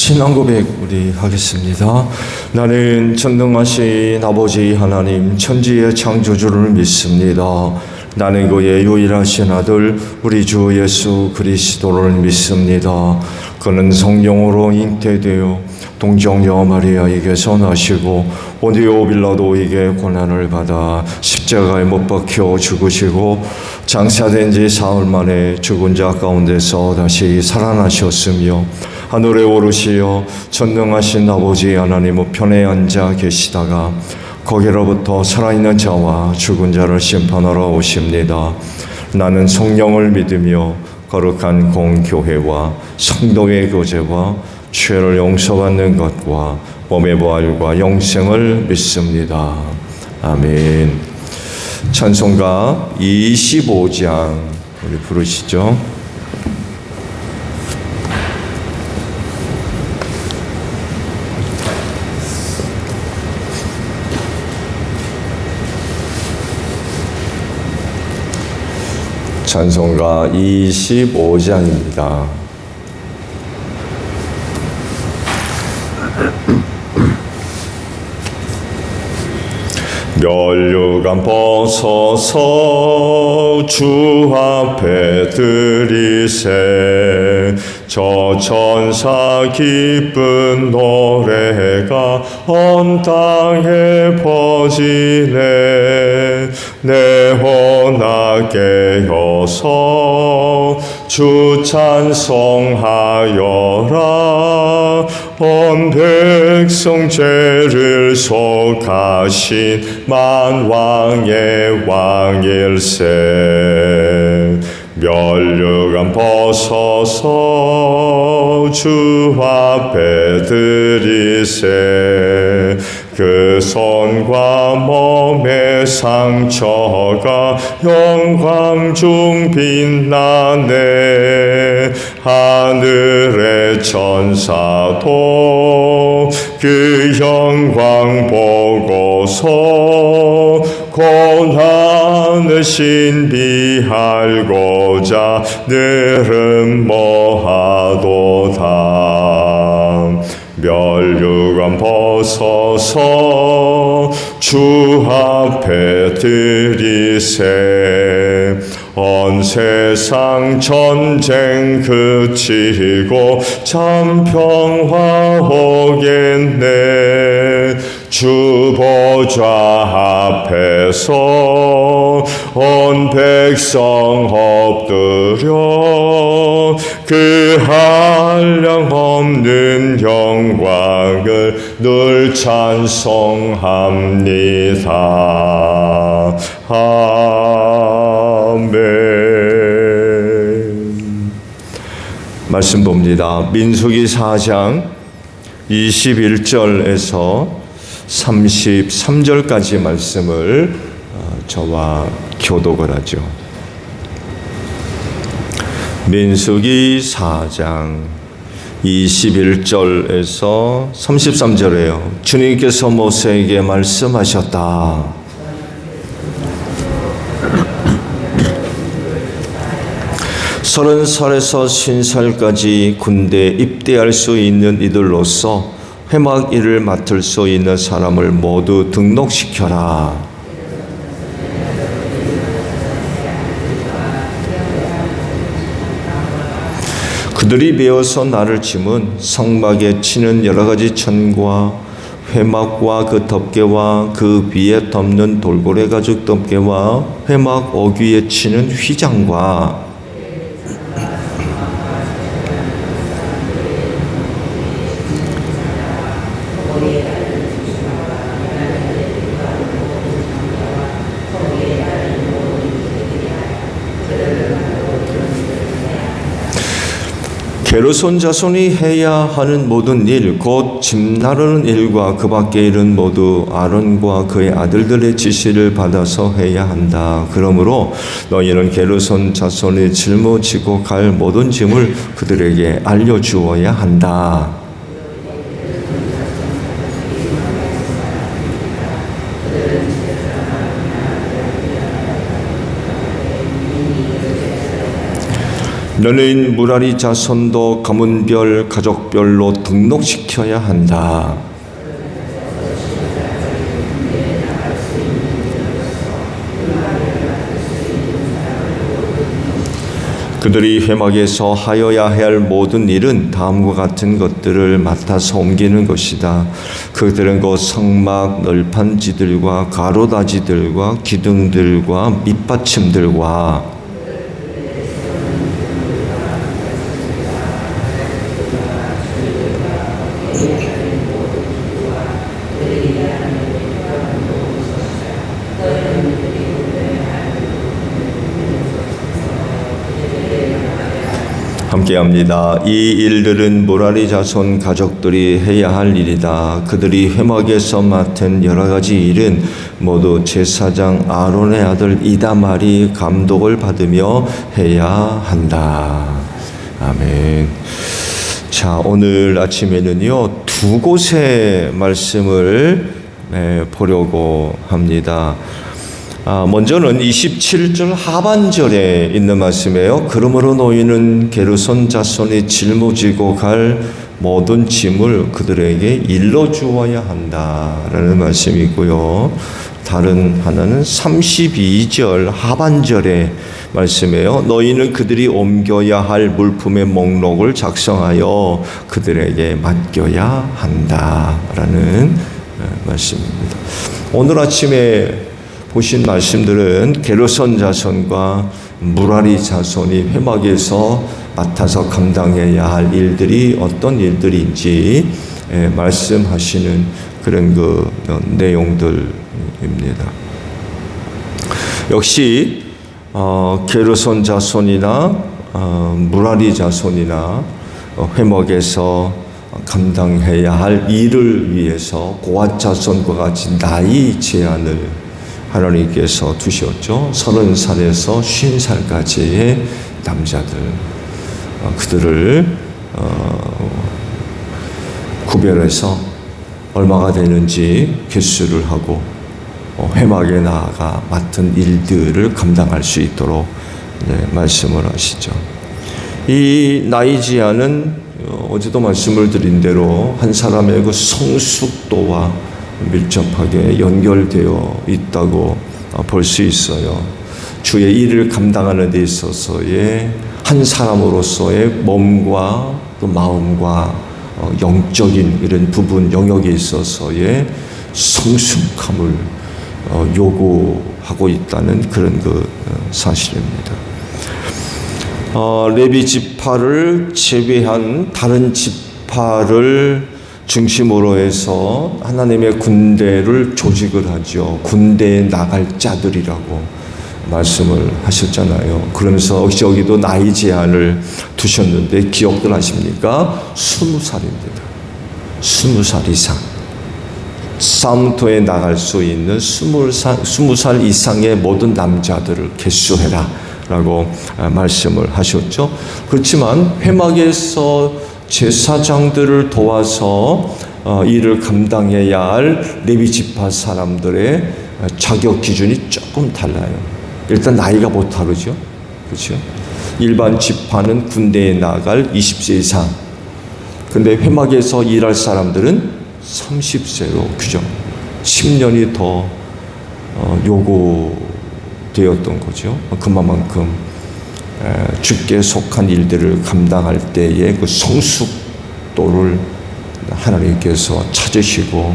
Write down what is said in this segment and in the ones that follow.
신앙 고백 우리 하겠습니다. 나는 전능하신 아버지 하나님 천지의 창조주를 믿습니다. 나는 그의 유일하신 아들 우리 주 예수 그리스도를 믿습니다. 그는 성령으로 잉태되어 동정녀 마리아에게서 나시고 본디오 빌라도에게 고난을 받아 십자가에 못 박혀 죽으시고 장사된 지 사흘 만에 죽은 자 가운데서 다시 살아나셨으며 하늘에 오르시어 전능하신 아버지 하나님 우편에 앉아 계시다가 거기로부터 살아있는 자와 죽은 자를 심판하러 오십니다. 나는 성령을 믿으며 거룩한 공교회와 성도의 교제와 죄를 용서받는 것과 몸의 부활과 영생을 믿습니다. 아멘. 찬송가 25장 우리 부르시죠. 찬송가 25장입니다. 멸류관 벗어서 주 앞에 드리세 저 천사 기쁜 노래가 온 땅에 퍼지네 내 혼하게 여서 주 찬송하여라 온 백성 죄를 속하신 만왕의 왕일세 멸류관 벗어서 주 앞에 드리세 그 손과 몸의 상처가 영광 중 빛나네 하늘의 천사도 그 영광 보고서 고난을 신비하고자 늘은 뭐하도다 멸류관 벗어서 주 앞에 드리세 온 세상 전쟁 그치고 참 평화 오겠네 주 보좌 앞에서 온 백성 엎드려 그 한량 없는 영광을 늘 찬송합니다. 아멘. 말씀 봅니다. 민수기 4장 21절에서 33절까지 말씀을 저와 교독을 하죠. 민수기 4장 21절에서 33절에요. 주님께서 모세에게 말씀하셨다. 서른 살에서 50살까지 군대에 입대할 수 있는 이들로서 회막 일을 맡을 수 있는 사람을 모두 등록시켜라. 그들이 베어서 나를 짐은 성막에 치는 여러 가지 천과 회막과 그 덮개와 그 위에 덮는 돌고래 가죽 덮개와 회막 어귀에 치는 휘장과 게르손 자손이 해야 하는 모든 일, 곧 짐 나르는 일과 그 밖의 일은 모두 아론과 그의 아들들의 지시를 받아서 해야 한다. 그러므로 너희는 게르손 자손이 짊어지고 갈 모든 짐을 그들에게 알려주어야 한다. 너는 무라리 자손도 가문별 가족별로 등록시켜야 한다. 그들이 회막에서 하여야 할 모든 일은 다음과 같은 것들을 맡아서 옮기는 것이다. 그들은 그 성막 널판지들과 가로다지들과 기둥들과 밑받침들과 함께합니다. 이 일들은 무라리 자손 가족들이 해야 할 일이다. 그들이 회막에서 맡은 여러 가지 일은 모두 제사장 아론의 아들 이다말이 감독을 받으며 해야 한다. 아멘. 자, 오늘 아침에는요, 두 곳의 말씀을 보려고 합니다. 먼저는 27절 하반절에 있는 말씀이에요. 그러므로 너희는 게르손 자손이 짊어지고 갈 모든 짐을 그들에게 일러주어야 한다라는 말씀이고요. 다른 하나는 32절 하반절의 말씀이에요. 너희는 그들이 옮겨야 할 물품의 목록을 작성하여 그들에게 맡겨야 한다라는 말씀입니다. 오늘 아침에 보신 말씀들은 게르손 자손과 무라리 자손이 회막에서 맡아서 감당해야 할 일들이 어떤 일들인지 말씀하시는 그런 그 내용들입니다. 역시 게르손 자손이나 무라리 자손이나 회막에서 감당해야 할 일을 위해서 고앗 자손과 같이 나이 제한을 하나님께서 두셨죠. 30살에서 50살까지의 남자들, 그들을 구별해서 얼마가 되는지 개수를 하고 회막에 나아가 맡은 일들을 감당할 수 있도록 말씀을 하시죠. 이 나이 제한은 어제도 말씀을 드린 대로 한 사람의 그 성숙도와 밀접하게 연결되어 있다고 볼 수 있어요. 주의 일을 감당하는 데 있어서의 한 사람으로서의 몸과 또 마음과 영적인 이런 부분 영역에 있어서의 성숙함을 요구하고 있다는 그런 그 사실입니다. 레위 지파를 제외한 다른 지파를 중심으로 해서 하나님의 군대를 조직을 하죠. 군대에 나갈 자들이라고 말씀을 하셨잖아요. 그러면서 여기도 나이 제한을 두셨는데 기억들 하십니까? 20살입니다. 20살 이상. 싸움터에 나갈 수 있는 20살 이상의 모든 남자들을 개수해라 라고 말씀을 하셨죠. 그렇지만 회막에서 제사장들을 도와서 일을 감당해야 할 레위 지파 사람들의 자격 기준이 조금 달라요. 일단 나이가 뭐 다르죠. 그렇죠? 일반 지파는 군대에 나갈 20세 이상. 근데 회막에서 일할 사람들은 30세로 규정. 10년이 더 요구되었던 거죠. 그만큼 주께 속한 일들을 감당할 때의 그 성숙도를 하나님께서 찾으시고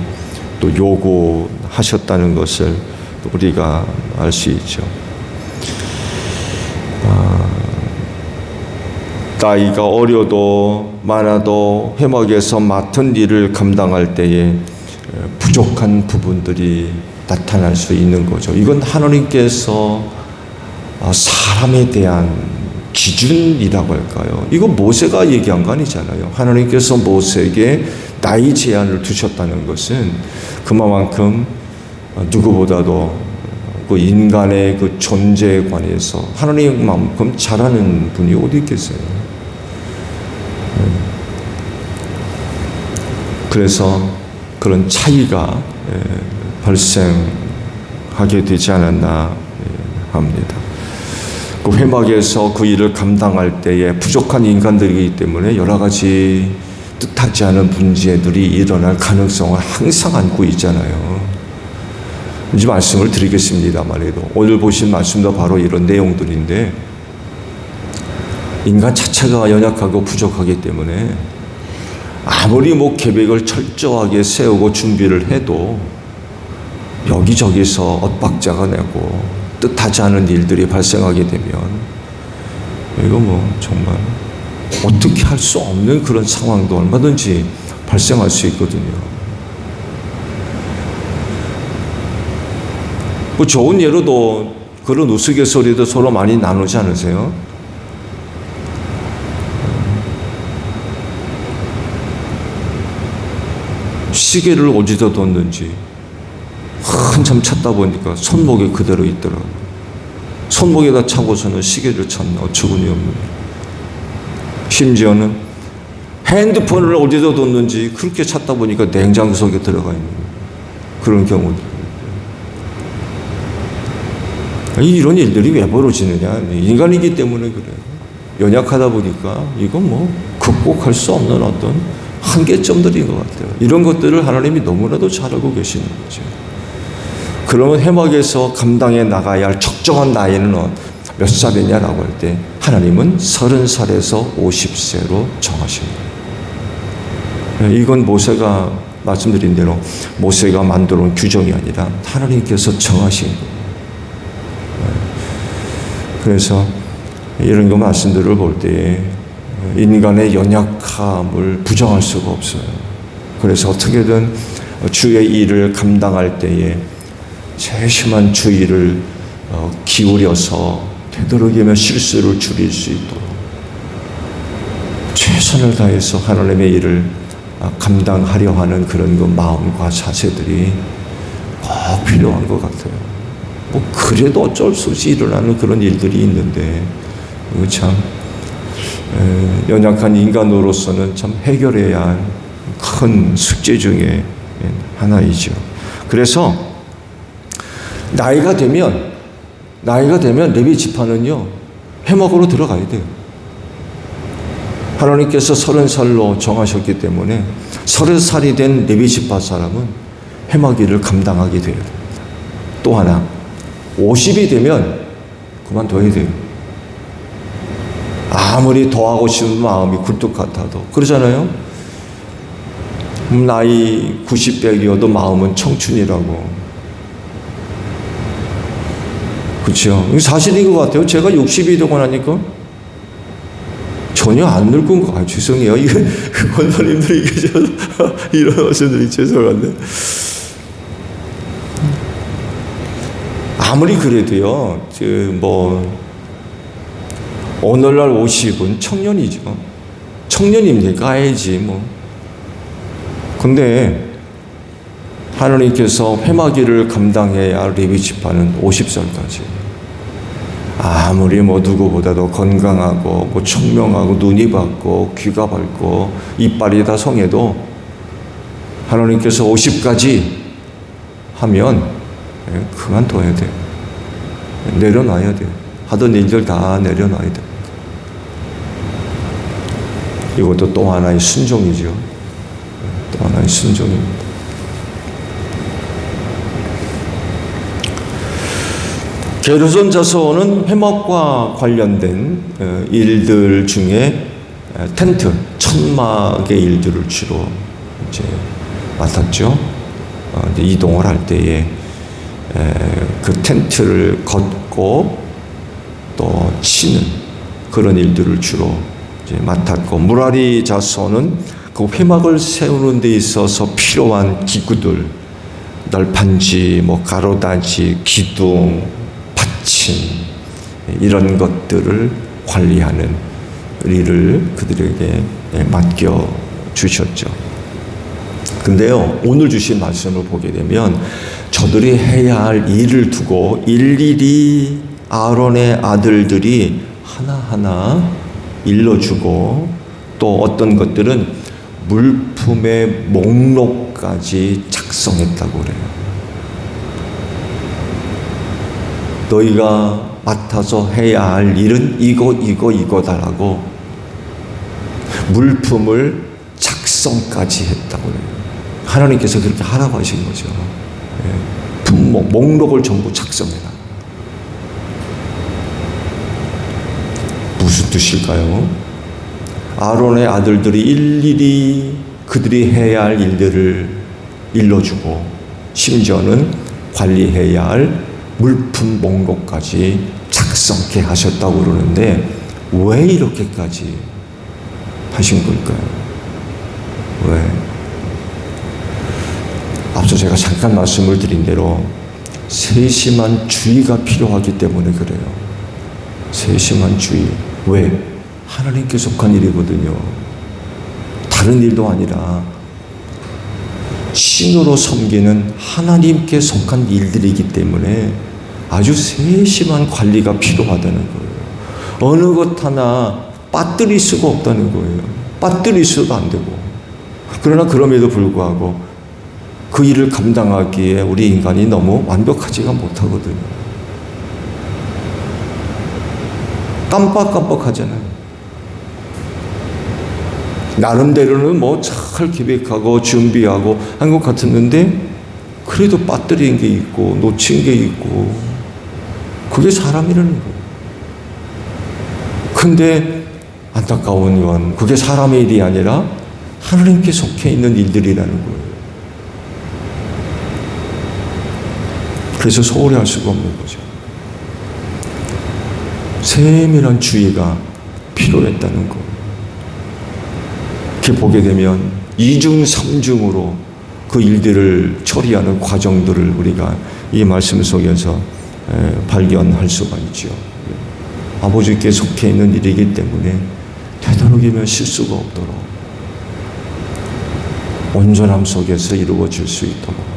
또 요구하셨다는 것을 우리가 알 수 있죠. 나이가 어려도 많아도 회막에서 맡은 일을 감당할 때에 부족한 부분들이 나타날 수 있는 거죠. 이건 하나님께서 사람에 대한 기준이라고 할까요? 이거 모세가 얘기한 거 아니잖아요. 하나님께서 모세에게 나이 제한을 두셨다는 것은 그만큼 누구보다도 그 인간의 그 존재에 관해서 하나님만큼 잘하는 분이 어디 있겠어요? 그래서 그런 차이가 발생하게 되지 않았나 합니다. 그 그 회막에서 그 일을 감당할 때에 부족한 인간들이기 때문에 여러 가지 뜻하지 않은 문제들이 일어날 가능성을 항상 안고 있잖아요. 이제 말씀을 드리겠습니다만 해도 오늘 보신 말씀도 바로 이런 내용들인데, 인간 자체가 연약하고 부족하기 때문에 아무리 계획을 철저하게 세우고 준비를 해도 여기저기서 엇박자가 나고 뜻하지 않은 일들이 발생하게 되면 이거 정말 어떻게 할 수 없는 그런 상황도 얼마든지 발생할 수 있거든요. 좋은 예로도 그런 우스갯소리도 서로 많이 나누지 않으세요? 시계를 어디다 뒀는지 한참 찾다 보니까 손목에 그대로 있더라고요. 손목에다 차고서는 시계를 찾나 어처구니 없는. 심지어는 핸드폰을 어디다 뒀는지 그렇게 찾다 보니까 냉장고 속에 들어가 있는 그런 경우들. 이런 일들이 왜 벌어지느냐? 인간이기 때문에 그래요. 연약하다 보니까 이건 극복할 수 없는 어떤 한계점들인 것 같아요. 이런 것들을 하나님이 너무나도 잘 알고 계시는 거죠. 그러면 해막에서 감당해 나가야 할 적정한 나이는 몇 살이냐라고 할 때 하나님은 30살에서 50세로 정하신 거예요. 이건 모세가 말씀드린 대로 모세가 만들어 온 규정이 아니라 하나님께서 정하신 거예요. 그래서 이런 거 말씀들을 볼 때 인간의 연약함을 부정할 수가 없어요. 그래서 어떻게든 주의 일을 감당할 때에 세심한 주의를 기울여서 되도록이면 실수를 줄일 수 있도록 최선을 다해서 하나님의 일을 감당하려 하는 그런 그 마음과 자세들이 꼭 필요한 것 같아요. 그래도 어쩔 수 없이 일어나는 그런 일들이 있는데 이거 참 연약한 인간으로서는 참 해결해야 할 큰 숙제 중에 하나이죠. 그래서 나이가 되면 레위 지파는요 해막으로 들어가야 돼요. 하나님께서 30살로 정하셨기 때문에 30살이 된 레위 지파 사람은 해막 일을 감당하게 돼요. 또 하나 50이 되면 그만둬야 돼요. 아무리 더 하고 싶은 마음이 굴뚝 같아도 그러잖아요. 나이 90, 100이어도 마음은 청춘이라고. 그렇죠. 이게 사실인 것 같아요. 제가 60이 되고 나니까 전혀 안 늙은 거. 죄송해요. 이거 권사님들이 계셔서 이런 말씀드리 죄송한데. 아무리 그래도요, 오늘날 50은 청년이죠. 청년입니까? 아니지, 근데 하나님께서 회막일을 감당해야 할 레위 지파는 50살까지. 아무리 누구보다도 건강하고, 청명하고, 눈이 밝고, 귀가 밝고, 이빨이 다 성해도 하나님께서 50까지 하면 그만둬야 돼요. 내려놔야 돼요. 하던 일들 다 내려놔야 돼요. 이것도 또 하나의 순종이죠. 또 하나의 순종입니다. 게르손 자손은 회막과 관련된 일들 중에 텐트, 천막의 일들을 주로 이제 맡았죠. 이제 이동을 할 때에 그 텐트를 걷고 또 치는 그런 일들을 주로 이제 맡았고, 무라리 자손은 그 회막을 세우는 데 있어서 필요한 기구들, 널판지, 가로단지, 기둥, 받침 이런 것들을 관리하는 일을 그들에게 맡겨 주셨죠. 근데요, 오늘 주신 말씀을 보게 되면 저들이 해야 할 일을 두고 일일이 아론의 아들들이 하나하나 일러주고, 또 어떤 것들은 물품의 목록까지 작성했다고 그래요. 너희가 맡아서 해야 할 일은 이거다라고 물품을 작성까지 했다고 해요. 하나님께서 그렇게 하라고 하신 거죠. 품목, 목록을 전부 작성해라. 무슨 뜻일까요? 아론의 아들들이 일일이 그들이 해야 할 일들을 일러주고 심지어는 관리해야 할 물품 목록까지 작성케 하셨다고 그러는데 왜 이렇게까지 하신 걸까요? 왜? 앞서 제가 잠깐 말씀을 드린 대로 세심한 주의가 필요하기 때문에 그래요. 세심한 주의. 왜? 하나님께 속한 일이거든요. 다른 일도 아니라 신으로 섬기는 하나님께 속한 일들이기 때문에 아주 세심한 관리가 필요하다는 거예요. 어느 것 하나 빠뜨릴 수가 없다는 거예요. 빠뜨릴 수도 안 되고. 그러나 그럼에도 불구하고 그 일을 감당하기에 우리 인간이 너무 완벽하지가 못하거든요. 깜빡깜빡하잖아요. 나름대로는 뭐 잘 기획하고 준비하고 한 것 같았는데 그래도 빠뜨린 게 있고 놓친 게 있고 그게 사람이라는 거예요. 근데 안타까운 건 그게 사람의 일이 아니라 하나님께 속해 있는 일들이라는 거예요. 그래서 소홀히 할 수가 없는 거죠. 세밀한 주의가 필요했다는 거. 이렇게 보게 되면 이중 삼중으로 그 일들을 처리하는 과정들을 우리가 이 말씀 속에서 발견할 수가 있죠. 아버지께 속해 있는 일이기 때문에 되도록이면 실수가 없도록 온전함 속에서 이루어질 수 있도록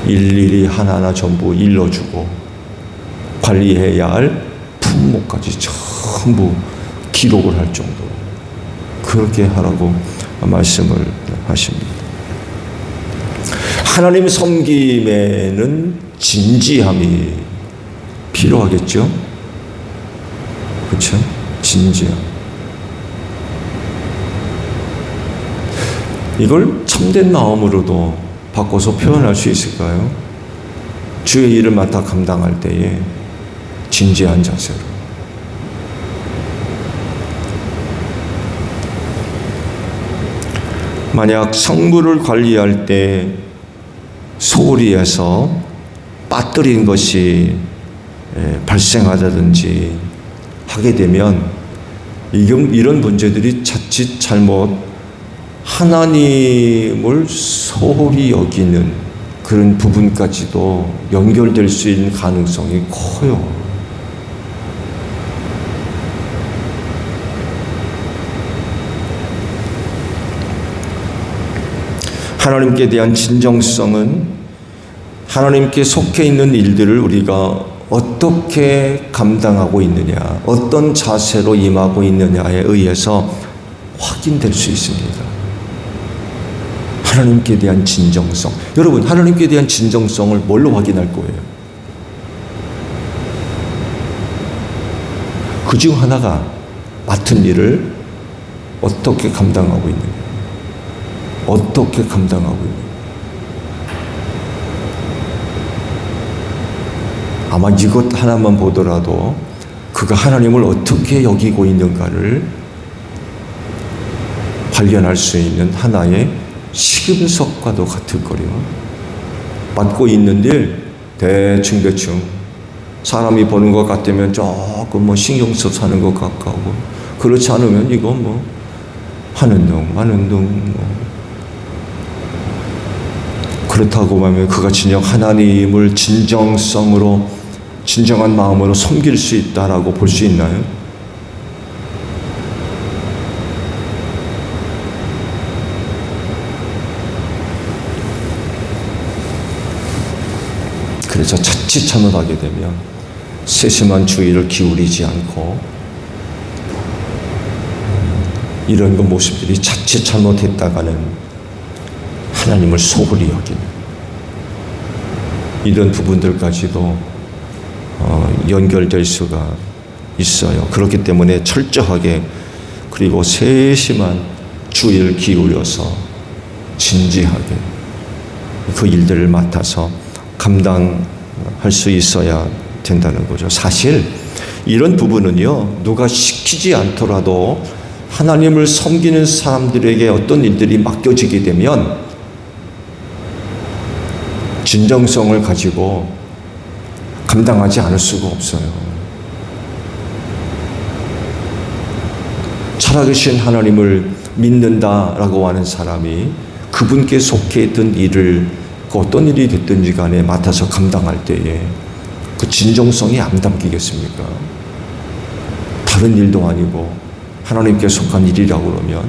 일일이 하나하나 전부 일러주고 관리해야 할 품목까지 전부 기록을 할 정도로 그렇게 하라고 말씀을 하십니다. 하나님 섬김에는 진지함이 필요하겠죠? 그렇죠? 진지함. 이걸 참된 마음으로도 바꿔서 표현할 수 있을까요? 주의 일을 맡아 감당할 때에 진지한 자세로. 만약 성물을 관리할 때 소홀히 해서 빠뜨린 것이 발생하다든지 하게 되면 이런 문제들이 자칫 잘못 하나님을 소홀히 여기는 그런 부분까지도 연결될 수 있는 가능성이 커요. 하나님께 대한 진정성은 하나님께 속해 있는 일들을 우리가 어떻게 감당하고 있느냐, 어떤 자세로 임하고 있느냐에 의해서 확인될 수 있습니다. 하나님께 대한 진정성. 여러분, 하나님께 대한 진정성을 뭘로 확인할 거예요? 그 중 하나가 맡은 일을 어떻게 감당하고 있느냐. 어떻게 감당하고 있느냐. 아마 이것 하나만 보더라도 그가 하나님을 어떻게 여기고 있는가를 발견할 수 있는 하나의 시금석과도 같을 거예요. 맡고 있는 일 대충 사람이 보는 것 같으면 조금 신경 써서 하는 것 같고 그렇지 않으면 이거 하는 둥 마는 둥 그렇다고 하면 그가 진정 하나님을 진정한 마음으로 섬길 수 있다라고 볼 수 있나요? 그래서 자칫 잘못하게 되면 세심한 주의를 기울이지 않고 이런 모습들이 자칫 잘못했다가는 하나님을 소홀히 여기는 이런 부분들까지도 연결될 수가 있어요. 그렇기 때문에 철저하게 그리고 세심한 주의를 기울여서 진지하게 그 일들을 맡아서 감당할 수 있어야 된다는 거죠. 사실 이런 부분은요, 누가 시키지 않더라도 하나님을 섬기는 사람들에게 어떤 일들이 맡겨지게 되면 진정성을 가지고 감당하지 않을 수가 없어요. 살아계신 하나님을 믿는다라고 하는 사람이 그분께 속해 있던 일을 그 어떤 일이 됐든지 간에 맡아서 감당할 때에 그 진정성이 안 담기겠습니까? 다른 일도 아니고 하나님께 속한 일이라고 그러면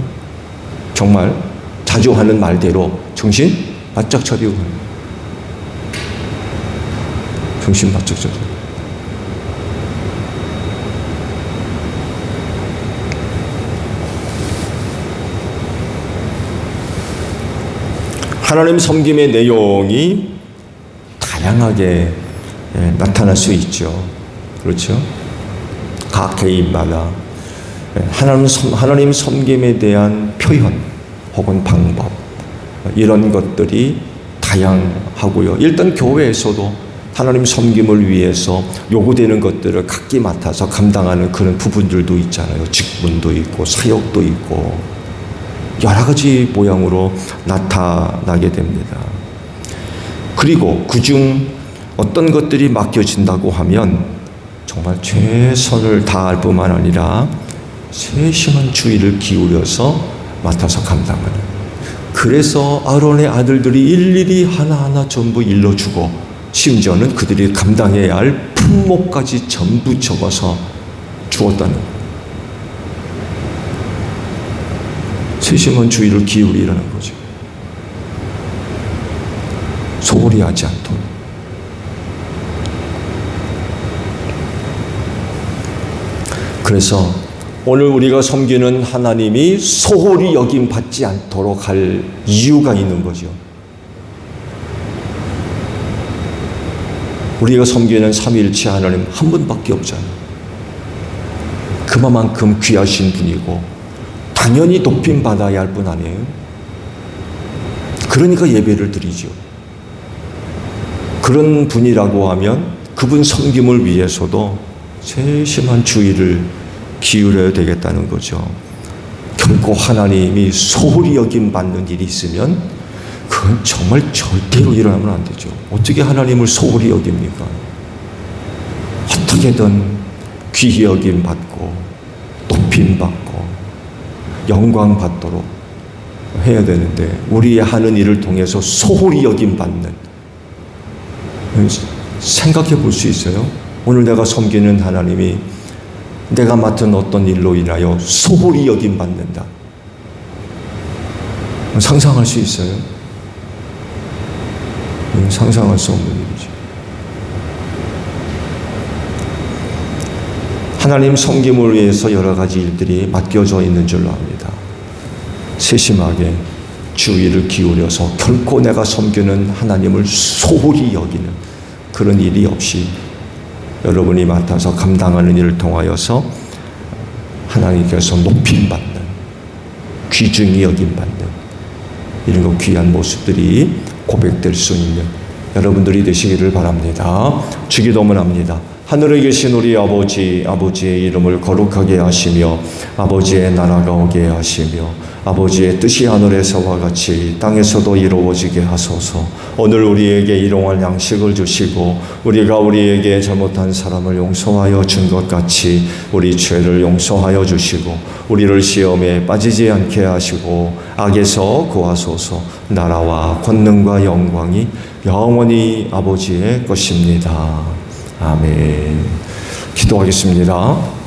정말 자주 하는 말대로 정신 바짝 차리고 정신 바짝 차리고 하나님 섬김의 내용이 다양하게 나타날 수 있죠. 그렇죠? 각 개인마다 하나님 섬김에 대한 표현 혹은 방법 이런 것들이 다양하고요. 일단 교회에서도 하나님 섬김을 위해서 요구되는 것들을 각기 맡아서 감당하는 그런 부분들도 있잖아요. 직분도 있고 사역도 있고 여러 가지 모양으로 나타나게 됩니다. 그리고 그중 어떤 것들이 맡겨진다고 하면 정말 최선을 다할 뿐만 아니라 세심한 주의를 기울여서 맡아서 감당하는. 그래서 아론의 아들들이 일일이 하나하나 전부 일러주고 심지어는 그들이 감당해야 할 품목까지 전부 적어서 주었다는 거예요. 세심한 주의를 기울이라는 거죠. 소홀히 하지 않도록. 그래서 오늘 우리가 섬기는 하나님이 소홀히 여김 받지 않도록 할 이유가 있는 거죠. 우리가 섬기는 삼위일체 하나님 한 분밖에 없잖아요. 그만큼 귀하신 분이고 당연히 높임 받아야 할 분 아니에요? 그러니까 예배를 드리죠. 그런 분이라고 하면 그분 섬김을 위해서도 세심한 주의를 기울여야 되겠다는 거죠. 결코 하나님이 소홀히 여김 받는 일이 있으면 그건 정말 절대로 일어나면 안 되죠. 어떻게 하나님을 소홀히 여깁니까? 어떻게든 귀히 여김 받고 높임 받고 영광 받도록 해야 되는데 우리 하는 일을 통해서 소홀히 여김 받는, 생각해 볼 수 있어요? 오늘 내가 섬기는 하나님이 내가 맡은 어떤 일로 인하여 소홀히 여김 받는다. 상상할 수 있어요? 상상할 수 없는 일이죠. 하나님 섬김을 위해서 여러 가지 일들이 맡겨져 있는 줄로 압니다. 세심하게 주의를 기울여서 결코 내가 섬기는 하나님을 소홀히 여기는 그런 일이 없이 여러분이 맡아서 감당하는 일을 통하여서 하나님께서 높임받는, 귀중히 여김받는 이런 거 귀한 모습들이 고백될 수 있는 여러분들이 되시기를 바랍니다. 주기도문 합니다. 하늘에 계신 우리 아버지, 아버지의 이름을 거룩하게 하시며 아버지의 나라가 오게 하시며 아버지의 뜻이 하늘에서와 같이 땅에서도 이루어지게 하소서. 오늘 우리에게 일용할 양식을 주시고 우리가 우리에게 잘못한 사람을 용서하여 준 것 같이 우리 죄를 용서하여 주시고 우리를 시험에 빠지지 않게 하시고 악에서 구하소서. 나라와 권능과 영광이 영원히 아버지의 것입니다. 아멘. 기도하겠습니다.